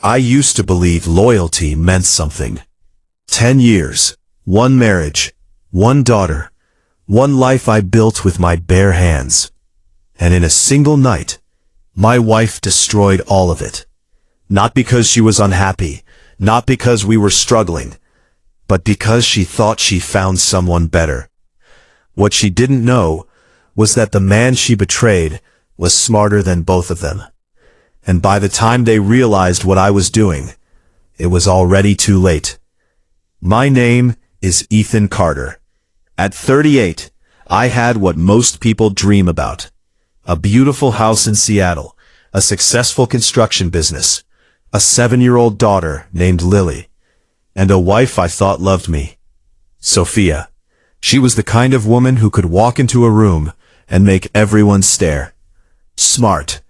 I used to believe loyalty meant something. 10 years, one marriage, one daughter, one life I built with my bare hands. And in a single night, my wife destroyed all of it. Not because she was unhappy, not because we were struggling, but because she thought she found someone better. What she didn't know was that the man she betrayed was smarter than both of them. And by the time they realized what I was doing, it was already too late. My name is Ethan Carter. At 38, I had what most people dream about. A beautiful house in Seattle, a successful construction business, a 7-year-old daughter named Lily, and a wife I thought loved me. Sophia. She was the kind of woman who could walk into a room and make everyone stare. Smart,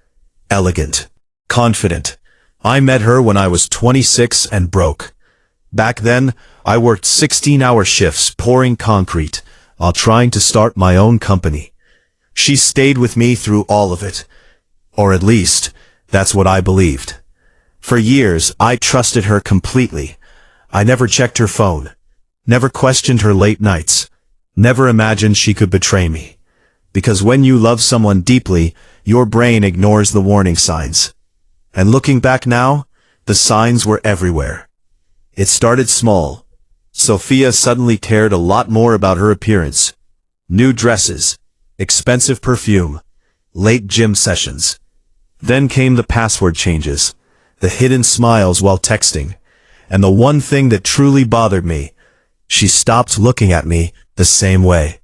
elegant, confident. I met her when I was 26 and broke. Back then, I worked 16-hour shifts pouring concrete while trying to start my own company. She stayed with me through all of it. Or at least, that's what I believed. For years, I trusted her completely. I never checked her phone, never questioned her late nights, never imagined she could betray me. Because when you love someone deeply, your brain ignores the warning signs. And looking back now, the signs were everywhere. It started small. Sophia suddenly cared a lot more about her appearance. New dresses, expensive perfume, late gym sessions. Then came the password changes, the hidden smiles while texting, and the one thing that truly bothered me, she stopped looking at me the same way.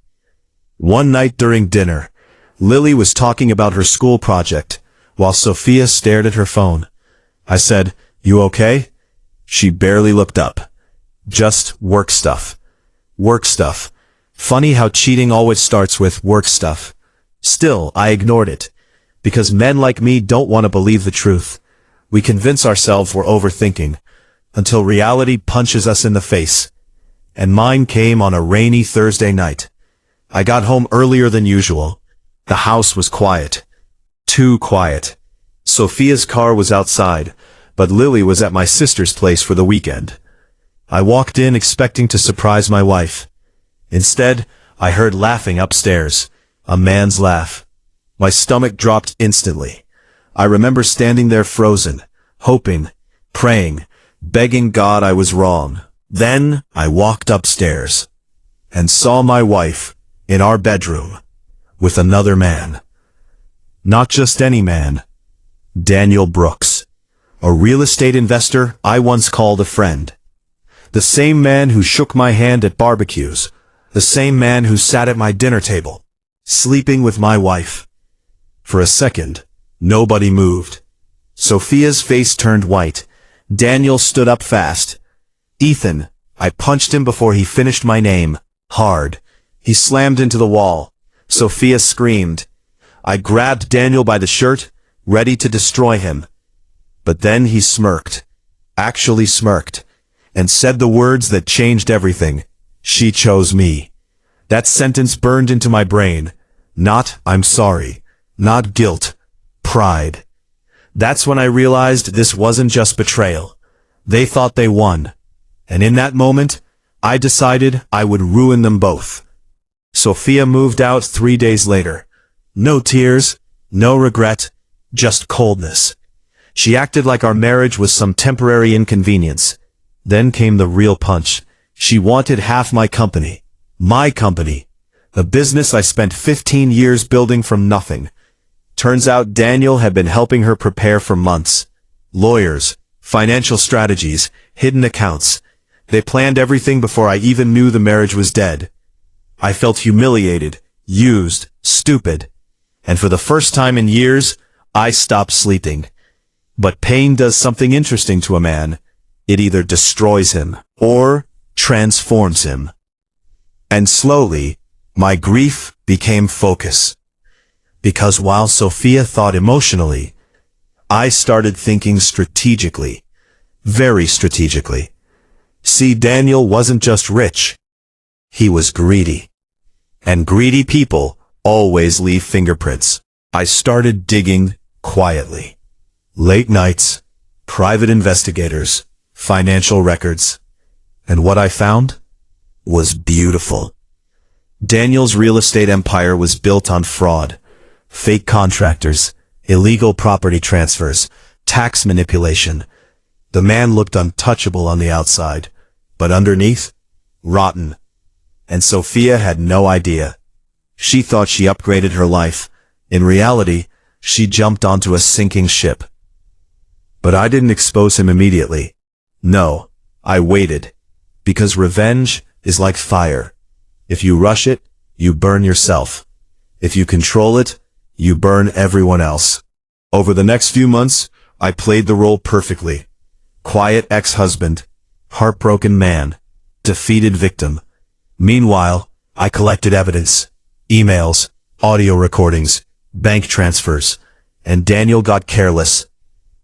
One night during dinner, Lily was talking about her school project, while Sophia stared at her phone. I said, "You okay?" She barely looked up. Just work stuff. Work stuff. Funny how cheating always starts with work stuff. Still, I ignored it. Because men like me don't want to believe the truth. We convince ourselves we're overthinking, until reality punches us in the face. And mine came on a rainy Thursday night. I got home earlier than usual. The house was quiet. Too quiet. Sophia's car was outside, but Lily was at my sister's place for the weekend. I walked in expecting to surprise my wife. Instead, I heard laughing upstairs. A man's laugh. My stomach dropped instantly. I remember standing there frozen, hoping, praying, begging God I was wrong. Then I walked upstairs and saw my wife in our bedroom with another man. Not just any man. Daniel Brooks, a real estate investor I once called a friend. The same man who shook my hand at barbecues. The same man who sat at my dinner table, sleeping with my wife. For a second, nobody moved. Sophia's face turned white. Daniel stood up fast. "Ethan," I punched him before he finished my name. Hard. He slammed into the wall. Sophia screamed. I grabbed Daniel by the shirt, ready to destroy him. But then he smirked. Actually smirked. And said the words that changed everything. "She chose me." That sentence burned into my brain. Not, "I'm sorry." Not guilt. Pride. That's when I realized this wasn't just betrayal. They thought they won. And in that moment, I decided I would ruin them both. Sophia moved out 3 days later. No tears, no regret, just coldness. She acted like our marriage was some temporary inconvenience. Then came the real punch. She wanted half my company. My company. The business I spent 15 years building from nothing. Turns out Daniel had been helping her prepare for months. Lawyers, financial strategies, hidden accounts. They planned everything before I even knew the marriage was dead. I felt humiliated, used, stupid. And for the first time in years, I stopped sleeping. But pain does something interesting to a man. It either destroys him or transforms him. And slowly, my grief became focus. Because while Sophia thought emotionally, I started thinking strategically. Very strategically. See, Daniel wasn't just rich. He was greedy. And greedy people always leave fingerprints. I started digging quietly. Late nights, private investigators, financial records. And what I found was beautiful. Daniel's real estate empire was built on fraud, fake contractors, illegal property transfers, tax manipulation. The man looked untouchable on the outside, but underneath, rotten. And Sophia had no idea. She thought she upgraded her life. In reality, she jumped onto a sinking ship. But I didn't expose him immediately. No, I waited. Because revenge is like fire. If you rush it, you burn yourself. If you control it, you burn everyone else. Over the next few months, I played the role perfectly. Quiet ex-husband, heartbroken man, defeated victim. Meanwhile, I collected evidence, emails, audio recordings, bank transfers, and Daniel got careless.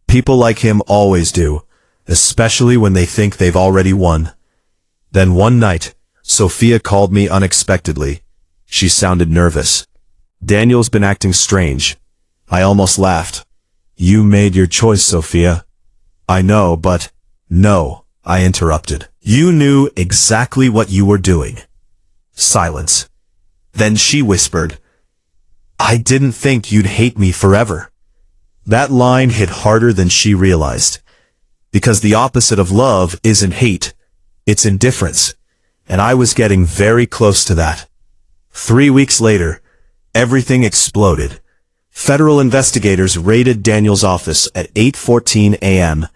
People like him always do, especially when they think they've already won. Then one night, Sophia called me unexpectedly. She sounded nervous. Daniel's been acting strange. I almost laughed. You made your choice, Sophia. I know, but... No, I interrupted. You knew exactly what you were doing. Silence. Then she whispered, I didn't think you'd hate me forever. That line hit harder than she realized. Because the opposite of love isn't hate. It's indifference. And I was getting very close to that. 3 weeks later, everything exploded. Federal investigators raided Daniel's office at 8:14 a.m.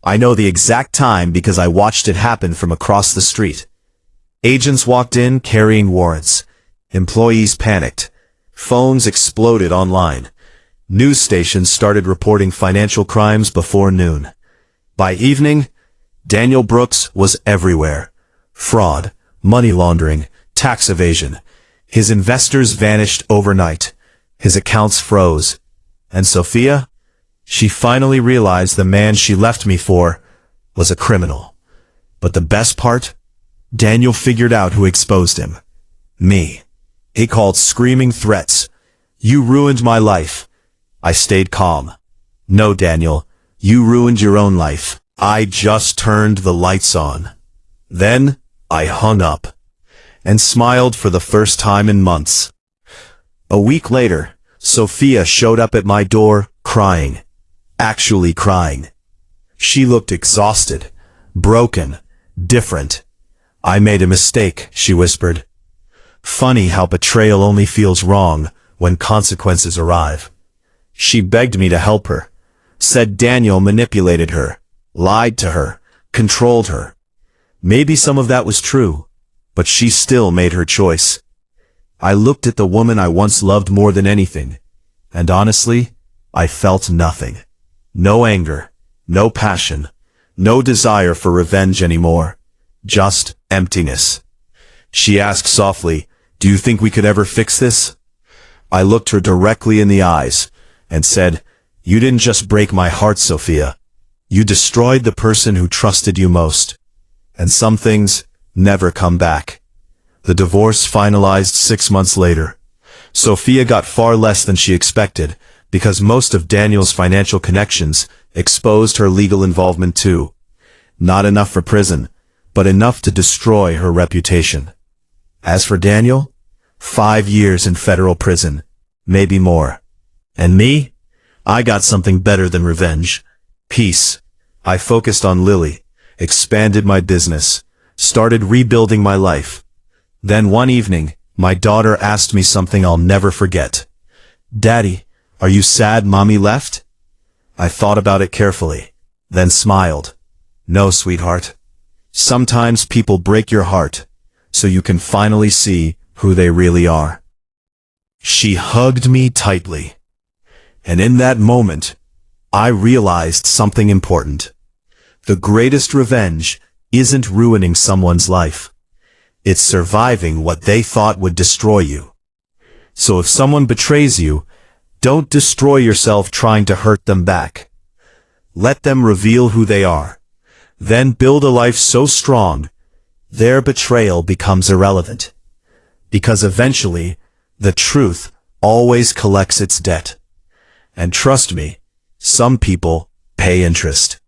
I know the exact time because I watched it happen from across the street. Agents walked in carrying warrants. Employees panicked. Phones exploded online. News stations started reporting financial crimes before noon. By evening, Daniel Brooks was everywhere. Fraud, money laundering, tax evasion. His investors vanished overnight. His accounts froze. And Sophia? She finally realized the man she left me for was a criminal. But the best part? Daniel figured out who exposed him. Me. He called screaming threats. You ruined my life. I stayed calm. No, Daniel, you ruined your own life. I just turned the lights on. Then, I hung up. And smiled for the first time in months. A week later, Sophia showed up at my door, crying. Actually crying. She looked exhausted, broken, different. I made a mistake, she whispered. Funny how betrayal only feels wrong when consequences arrive. She begged me to help her, said Daniel manipulated her, lied to her, controlled her. Maybe some of that was true, but she still made her choice. I looked at the woman I once loved more than anything, and honestly, I felt nothing. No anger, no passion, no desire for revenge anymore. Just emptiness. She asked softly, do you think we could ever fix this? I looked her directly in the eyes and said, you didn't just break my heart, Sophia. You destroyed the person who trusted you most. And some things never come back. The divorce finalized 6 months later. Sophia got far less than she expected because most of Daniel's financial connections exposed her legal involvement too. Not enough for prison, but enough to destroy her reputation. As for Daniel, 5 years in federal prison, maybe more. And me? I got something better than revenge. Peace. I focused on Lily, expanded my business, started rebuilding my life. Then one evening, my daughter asked me something I'll never forget. Daddy, are you sad Mommy left? I thought about it carefully, then smiled. No, sweetheart. Sometimes people break your heart, so you can finally see who they really are. She hugged me tightly. And in that moment, I realized something important. The greatest revenge isn't ruining someone's life. It's surviving what they thought would destroy you. So if someone betrays you, don't destroy yourself trying to hurt them back. Let them reveal who they are. Then build a life so strong, their betrayal becomes irrelevant. Because eventually, the truth always collects its debt. And trust me, some people pay interest.